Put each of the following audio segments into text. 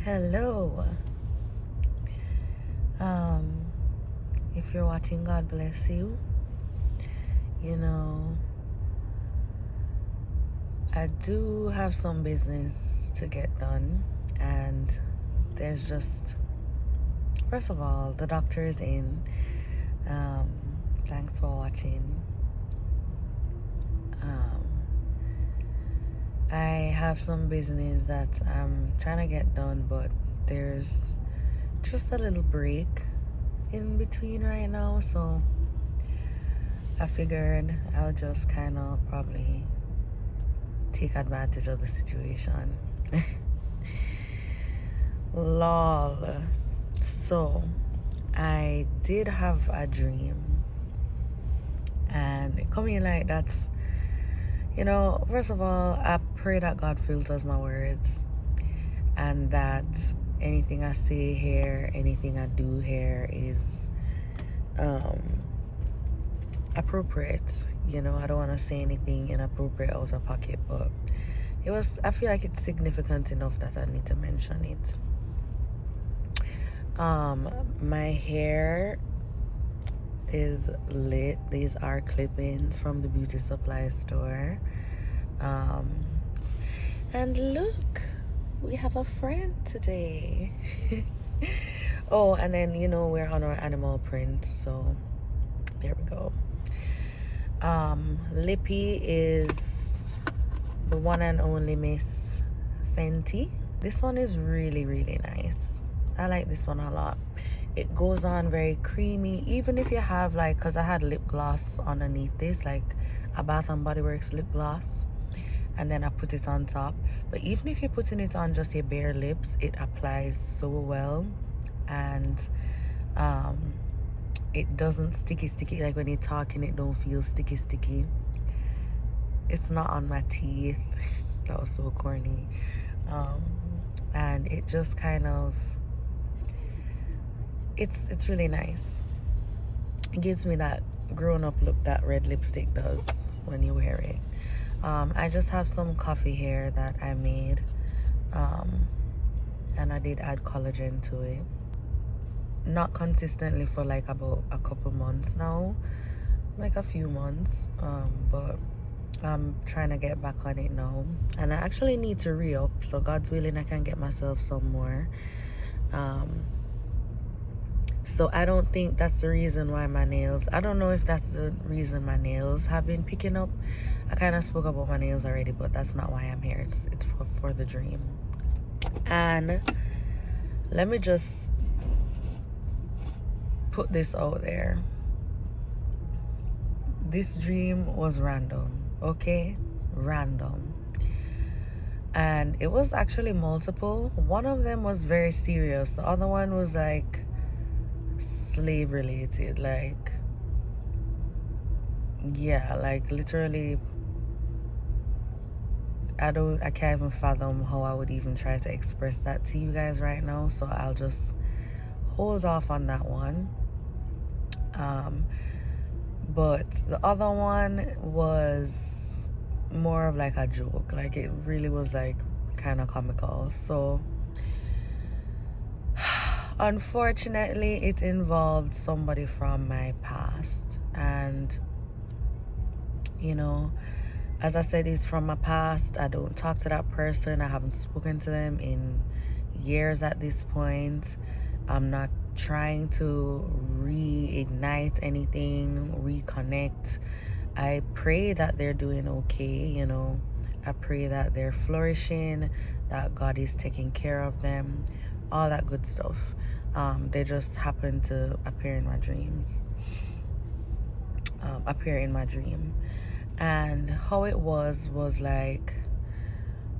Hello. If you're watching, God bless you. I do have some business to get done, and there's just, first of all, the doctor is in. Thanks for watching. I have some business that I'm trying to get done, but there's just a little break in between right now, so I figured I'll just kind of probably take advantage of the situation. Lol. So, I did have a dream, and coming like that's, first of all, I pray that God filters my words, and that anything I say here, anything I do here is appropriate. I don't want to say anything inappropriate out of pocket, but I feel like it's significant enough that I need to mention it. My hair is lit. These are clip-ins from the beauty supply store. And look, we have a friend today. Oh, and then we're on our animal print, so there we go. Lippy is the one and only Miss Fenty. This one is really, really nice. I like this one a lot. It goes on very creamy, even if you have because I had lip gloss underneath this, like a Bath and Body Works lip gloss, and then I put it on top. But even if you're putting it on just your bare lips, it applies so well, and it doesn't sticky. Like when you're talking, it don't feel sticky. It's not on my teeth. That was so corny. And it just kind of, it's really nice. It gives me that grown-up look that red lipstick does when you wear it. I just have some coffee here that I made, and I did add collagen to it. Not consistently for about a couple months now, like a few months, but I'm trying to get back on it now, and I actually need to re-up, so God's willing I can get myself some more. So I don't think that's the reason why my nails, I don't know if that's the reason my nails have been picking up. I kind of spoke about my nails already, but that's not why I'm here. It's for the dream. And let me just put this out there. This dream was random, okay? Random. And it was actually multiple. One of them was very serious. The other one was slave related, literally I can't even fathom how I would even try to express that to you guys right now, so I'll just hold off on that one. But the other one was more of a joke. It really was kind of comical. So unfortunately, it involved somebody from my past, and as I said, it's from my past. I don't talk to that person. I haven't spoken to them in years at this point. I'm not trying to reignite anything, reconnect. I pray that they're doing okay. I pray that they're flourishing, that God is taking care of them, all that good stuff. They just happen to appear in my dreams. And how it was Lord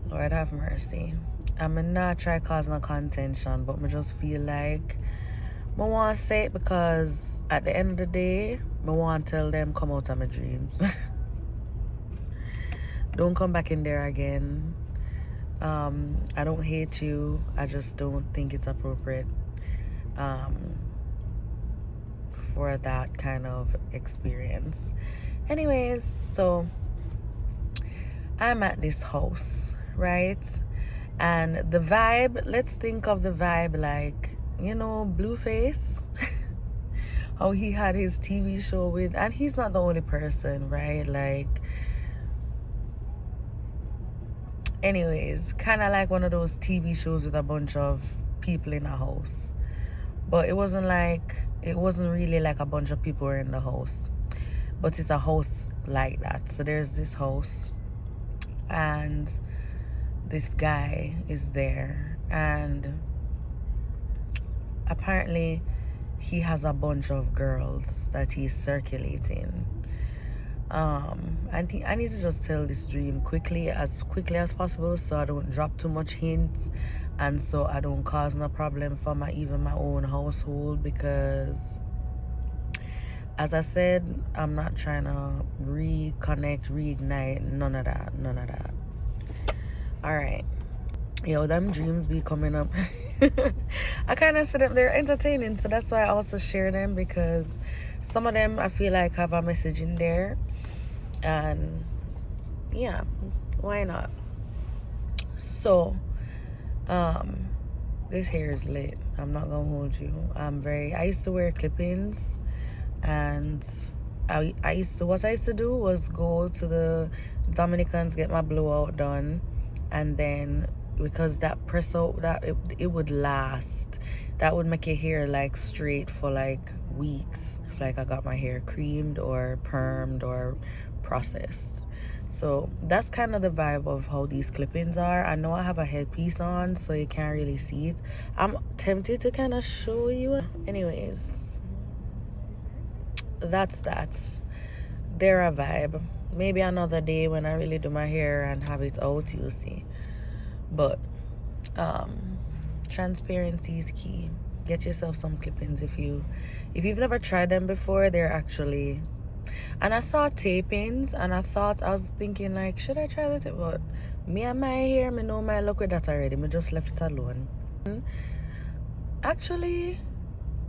have mercy. I'm not try cause no contention, but I just feel I want to say it because at the end of the day, I want to tell them come out of my dreams. Don't come back in there again. I don't hate you. I just don't think it's appropriate for that kind of experience. Anyways, so I'm at this house, right? And the vibe, let's think of the vibe like, Blueface. How he had his TV show with, and he's not the only person, right? Like, anyways, kind of like one of those TV shows with a bunch of people in a house. But it wasn't really like a bunch of people were in the house. But it's a house like that. So there's this house, and this guy is there, and apparently he has a bunch of girls that he's circulating. And I need to just tell this dream quickly as possible, so I don't drop too much hints, and so I don't cause no problem for my own household, because as I said, I'm not trying to reconnect, reignite, none of that. All right. Yo, them dreams be coming up. I kind of see them, they're entertaining, so that's why I also share them, because some of them I feel like have a message in there, and yeah, why not? So this hair is lit, I'm not gonna hold you. I used to wear clip-ins, and I used to do was go to the Dominicans, get my blowout done, and then because that press out, that it would last, that would make your hair like straight for like weeks, like I got my hair creamed or permed or processed. So that's kind of the vibe of how these clip-ins are. I know I have a headpiece on, so you can't really see it. I'm tempted to kind of show you. Anyways, that's they're a vibe. Maybe another day when I really do my hair and have it out, you'll see. But transparency is key. Get yourself some clip-ins if you've never tried them before. They're actually, and I saw tape-ins, and I was thinking like, should I try that? But me and my hair, me know my luck with that already. Me just left it alone. Actually,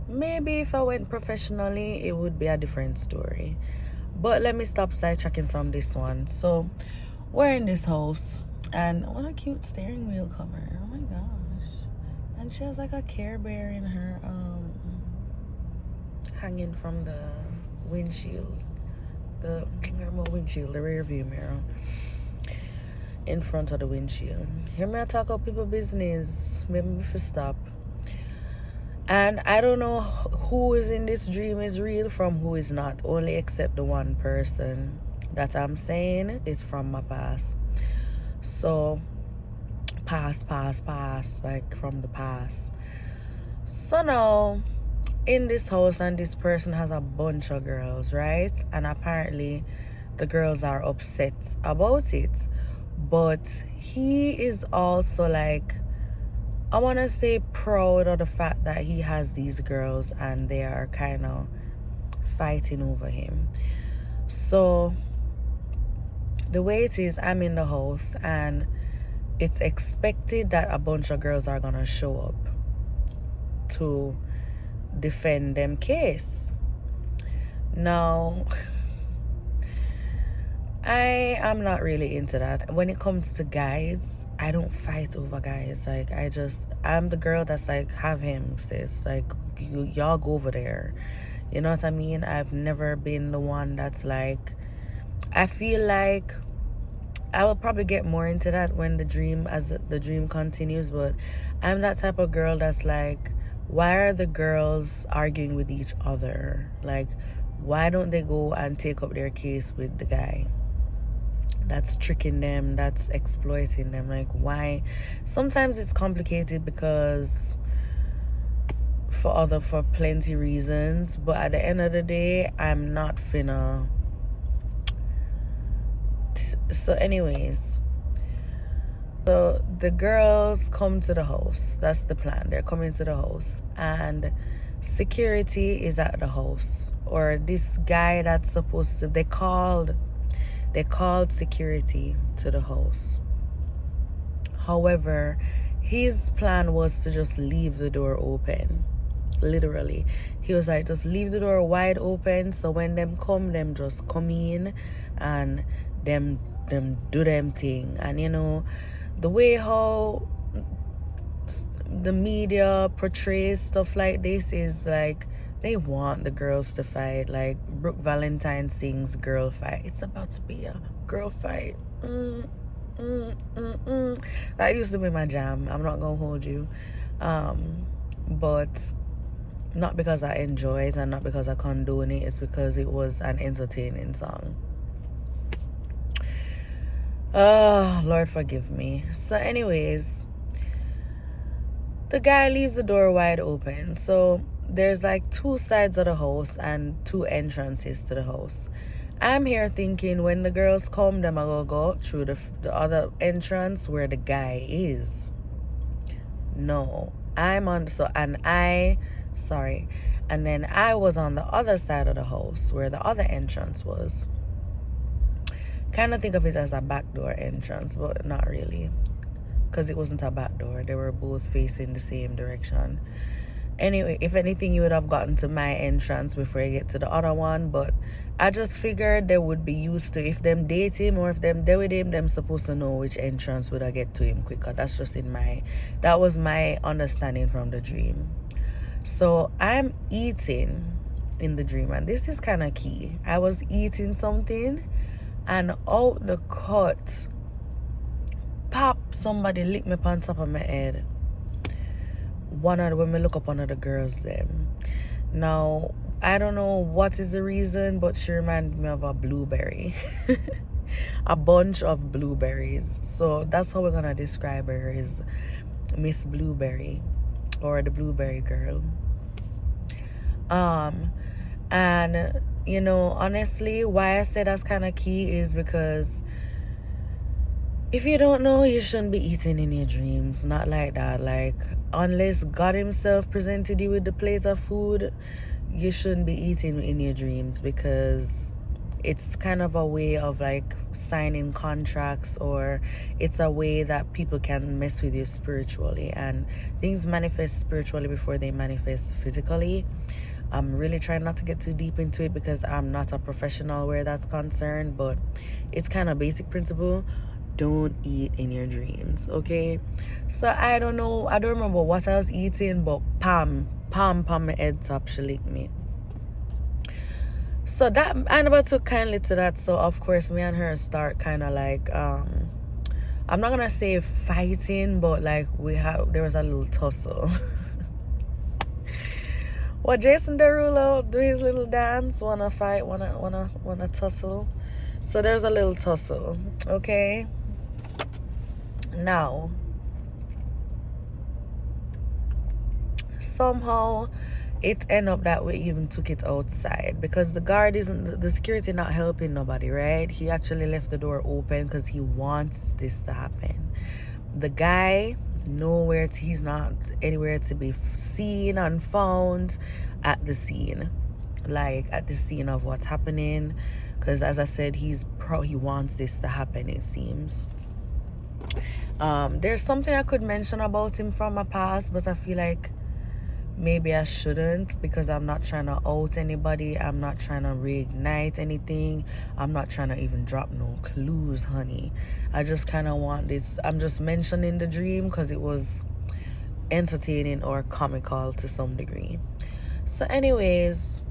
maybe if I went professionally, it would be a different story. But let me stop sidetracking from this one. So we're in this house, and what a cute steering wheel cover. Oh my gosh. And she has like a Care Bear in her hanging from the windshield, the rear view mirror in front of the windshield. Hear me talk about people business, maybe if you stop. And I don't know who is in this dream is real from who is not, only except the one person that I'm saying is from my past. So past, like from the past. So now in this house, and this person has a bunch of girls, right? And apparently the girls are upset about it, but he is also like, I want to say, proud of the fact that he has these girls and they are kind of fighting over him. So the way it is, I'm in the house, and it's expected that a bunch of girls are gonna show up to defend them case. Now, I am not really into that. When it comes to guys, I don't fight over guys. Like, I'm the girl that's like, have him, sis. Like, y'all go over there. You know what I mean? I've never been the one that's like, I feel like I will probably get more into that when the dream continues, but I'm that type of girl that's like, why are the girls arguing with each other? Like, why don't they go and take up their case with the guy that's tricking them, that's exploiting them? Like, why? Sometimes it's complicated because for plenty reasons, but at the end of the day, I'm not finna. So anyways, so the girls come to the house. That's the plan. They're coming to the house, and security is at the house, or this guy that's supposed to, they called security to the house. However, his plan was to just leave the door open. Literally, he was like, just leave the door wide open, so when them just come in and them do them thing. And you know the way how the media portrays stuff like this is like they want the girls to fight. Like Brooke Valentine sings girl fight. It's about to be a girl fight. That used to be my jam. I'm not gonna hold you. But not because I enjoy it and not because I condone it. It's because it was an entertaining song. Lord forgive me. So anyways, the guy leaves the door wide open. So there's like 2 sides of the house and 2 entrances to the house. I'm here thinking when the girls come, them will go through the other entrance where the guy is. No, and then I was on the other side of the house where the other entrance was. Kind of think of it as a backdoor entrance, but not really, because it wasn't a back door. They were both facing the same direction. Anyway, if anything, you would have gotten to my entrance before you get to the other one, but I just figured they would be used to, if them date him or if them deal with him, them supposed to know which entrance would I get to him quicker. That's just that was my understanding from the dream. So I'm eating in the dream, and this is kind of key. I was eating something, and out the cut, pop, somebody licked me on top of my head. When we look up one of the girls them. Now, I don't know what is the reason, but she reminded me of a blueberry. A bunch of blueberries. So that's how we're gonna describe her, is Miss Blueberry, or the Blueberry Girl. And you know, honestly, why I say that's kind of key is because if you don't know, you shouldn't be eating in your dreams. Not like that. Like, unless God himself presented you with the plate of food, you shouldn't be eating in your dreams, because it's kind of a way of like signing contracts, or it's a way that people can mess with you spiritually, and things manifest spiritually before they manifest physically. I'm really trying not to get too deep into it because I'm not a professional where that's concerned, but it's kind of basic principle. Don't eat in your dreams, okay? So I don't know, I don't remember what I was eating, but Pam my head top, she licked me. So that, I never took kindly to that, so of course me and her start kind of like I'm not gonna say fighting, but like there was a little tussle. What, Jason Derulo do his little dance, wanna fight, wanna tussle. So there's a little tussle, okay? Now, somehow it ended up that we even took it outside, because the security not helping nobody, right? He actually left the door open because he wants this to happen. The guy, he's not anywhere to be seen and found at the scene, like at the scene of what's happening, because as I said, he wants this to happen, it seems. There's something I could mention about him from my past, but I feel like maybe I shouldn't, because I'm not trying to out anybody. I'm not trying to reignite anything. I'm not trying to even drop no clues, honey. I just kind of want this. I'm just mentioning the dream because it was entertaining or comical to some degree. So anyways,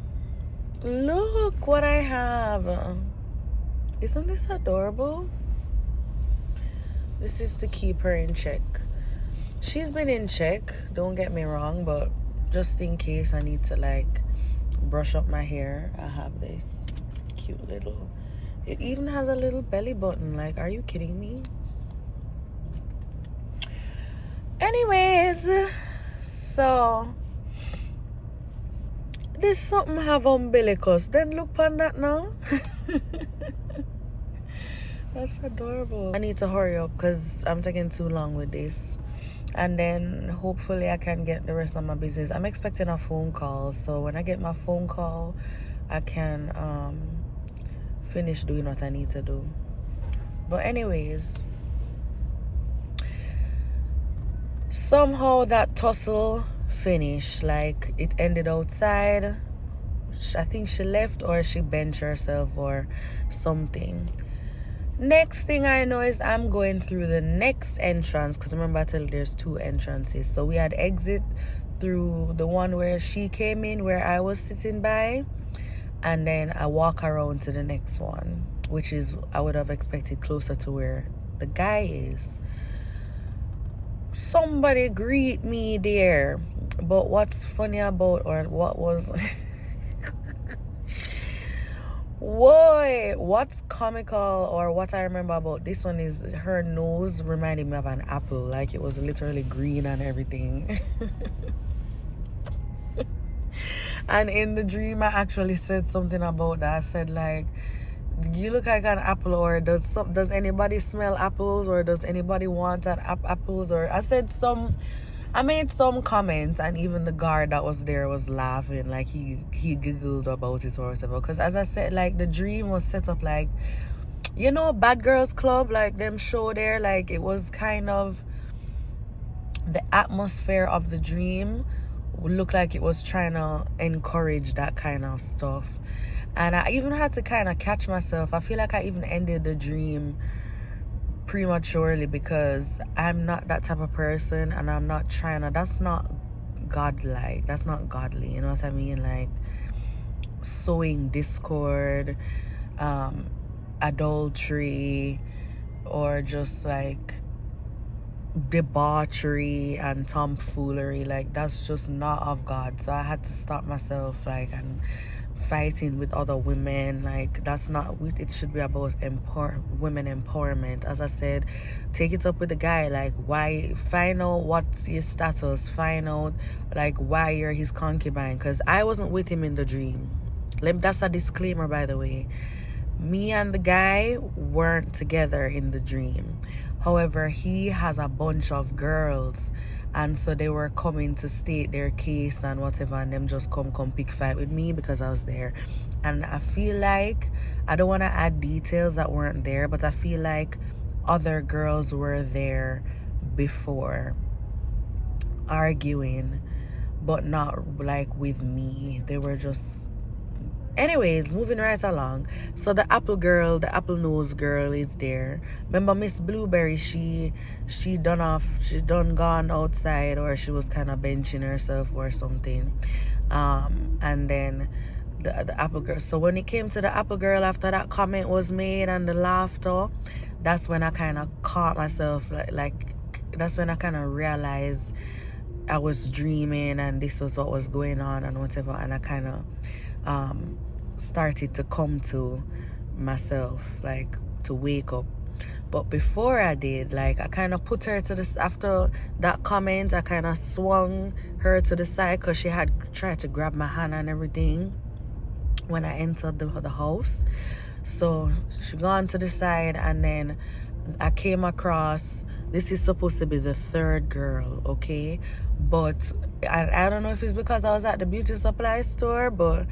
look what I have. Isn't this adorable? This is to keep her in check. She's been in check, don't get me wrong, but just in case I need to like brush up my hair, I have this cute little, it even has a little belly button. Like, are you kidding me? Anyways, so this something have umbilicus, then look on that now. That's adorable. I need to hurry up because I'm taking too long with this, and then hopefully I can get the rest of my business. I'm expecting a phone call, so when I get my phone call, I can finish doing what I need to do. But anyways, somehow that tussle finished. Like, it ended outside. I think she left or she benched herself or something. Next thing I know is I'm going through the next entrance, because remember I told you there's 2 entrances. So we had exit through the one where she came in, where I was sitting by, and then I walk around to the next one, which is, I would have expected, closer to where the guy is. Somebody greet me there. But what's funny about, or what was what's comical, or what I remember about this one, is her nose reminded me of an apple. Like, it was literally green and everything. And in the dream, I actually said something about that. I said, like, you look like an apple, or does anybody smell apples, or does anybody want an apples? Or I made some comments, and even the guard that was there was laughing, like he giggled about it or whatever. Because as I said, like, the dream was set up like, Bad Girls Club, like them show there. Like, it was kind of, the atmosphere of the dream looked like it was trying to encourage that kind of stuff. And I even had to kind of catch myself. I feel like I even ended the dream prematurely, because I'm not that type of person, and I'm not trying to, that's not godlike, that's not godly, you know what I mean? Like, sowing discord, adultery, or just like debauchery and tomfoolery, like, that's just not of God. So I had to stop myself, like, and fighting with other women. Like, that's not, it should be about women empowerment. As I said, take it up with the guy. Like, why, find out what's his status, find out like why you're his concubine, because I wasn't with him in the dream. That's a disclaimer, by the way. Me and the guy weren't together in the dream. However, he has a bunch of girls, and so they were coming to state their case and whatever, and them just come pick fight with me because I was there. And I feel like, I don't want to add details that weren't there, but I feel like other girls were there before, arguing, but not like with me. They were just, anyways, moving right along. So the apple nose girl is there. Remember Miss Blueberry, she done gone outside, or she was kind of benching herself or something. And then the apple girl. So when it came to the apple girl, after that comment was made and the laughter, that's when I kind of caught myself, like that's when I kind of realized I was dreaming and this was what was going on and whatever. And I kind of started to come to myself, like to wake up. But before I did, like, I kind of put her to this, after that comment, I kind of swung her to the side, because she had tried to grab my hand and everything when I entered the house. So she gone to the side, and then I came across, this is supposed to be the third girl, okay? But I don't know if it's because I was at the beauty supply store, but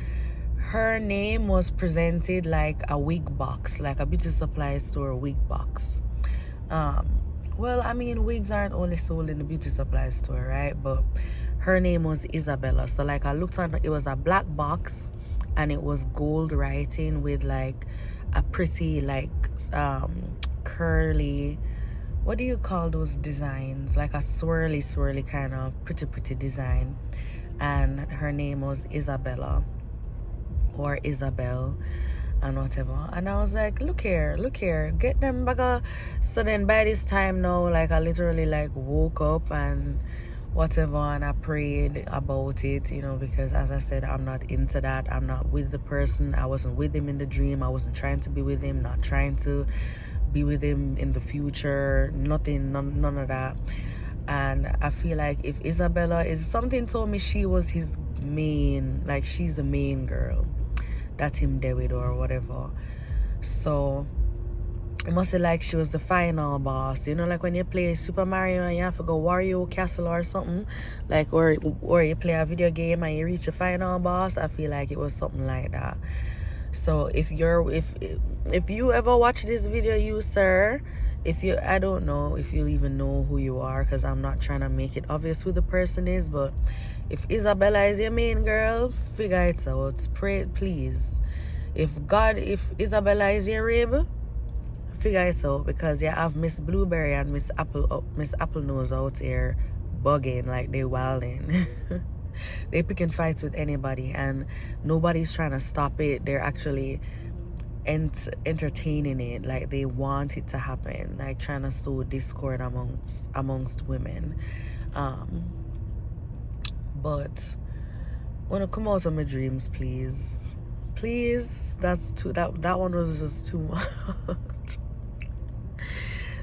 her name was presented like a wig box, like a beauty supply store wig box. Well, I mean, wigs aren't only sold in the beauty supply store, right? But her name was Isabella. So like, I looked on, it was a black box, and it was gold writing with like a pretty, like curly, what do you call those designs, like a swirly kind of pretty design. And her name was Isabella, or Isabel, and whatever. And I was like, look here, get them back. So then by this time now, like, I literally like woke up and whatever, and I prayed about it, because as I said, I'm not into that. I'm not with the person. I wasn't with him in the dream. I wasn't trying to be with him, not trying to be with him in the future, nothing, none of that. And I feel like if Isabella is, something told me she was his main, like, she's the main girl that him there with, or whatever. So it must be like she was the final boss, like when you play Super Mario and you have to go Wario Castle or something, like, or you play a video game and you reach the final boss. I feel like it was something like that. So if you ever watch this video, you sir, I don't know if you'll even know who you are, because I'm not trying to make it obvious who the person is, but if Isabella is your main girl, figure it out. Pray, please. If Isabella is your rib, figure it out, because you have Miss Blueberry and Miss Apple Nose out here bugging like they wilding. They picking fights with anybody, and nobody's trying to stop it. They're actually entertaining it, like they want it to happen, like trying to sow discord amongst women. But want to come out of my dreams, please. That's too, that one was just too much.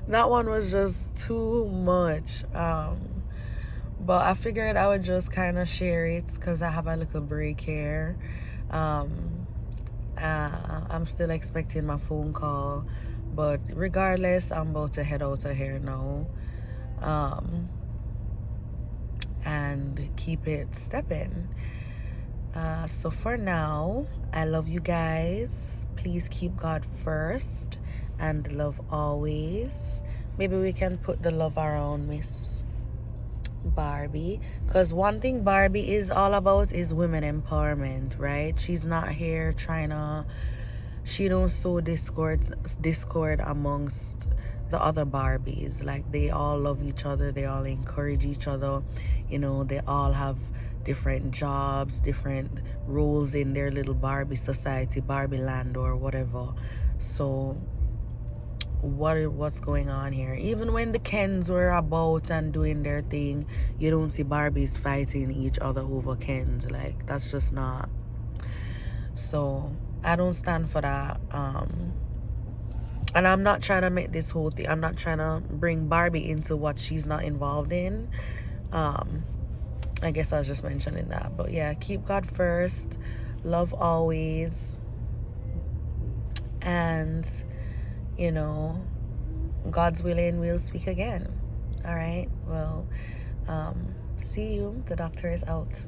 That one was just too much. But I figured I would just kind of share it because I have a little break here. I'm still expecting my phone call, but regardless, I'm about to head out of here now. And keep it stepping. So for now, I love you guys. Please keep God first and love always. Maybe we can put the love around Miss Barbie, because one thing Barbie is all about is women empowerment, right? She's not here trying to, she don't sow discord amongst the other Barbies. Like, they all love each other, they all encourage each other, you know, they all have different jobs, different roles in their little Barbie society, Barbie land or whatever. So what's going on here? Even when the Kens were about and doing their thing, you don't see Barbies fighting each other over Kens. Like, that's just not. So I don't stand for that. And I'm not trying to make this whole thing, I'm not trying to bring Barbie into what she's not involved in. I guess I was just mentioning that. But yeah, keep God first, love always, and you know, God's willing, we'll speak again. All right, well, see you. The doctor is out.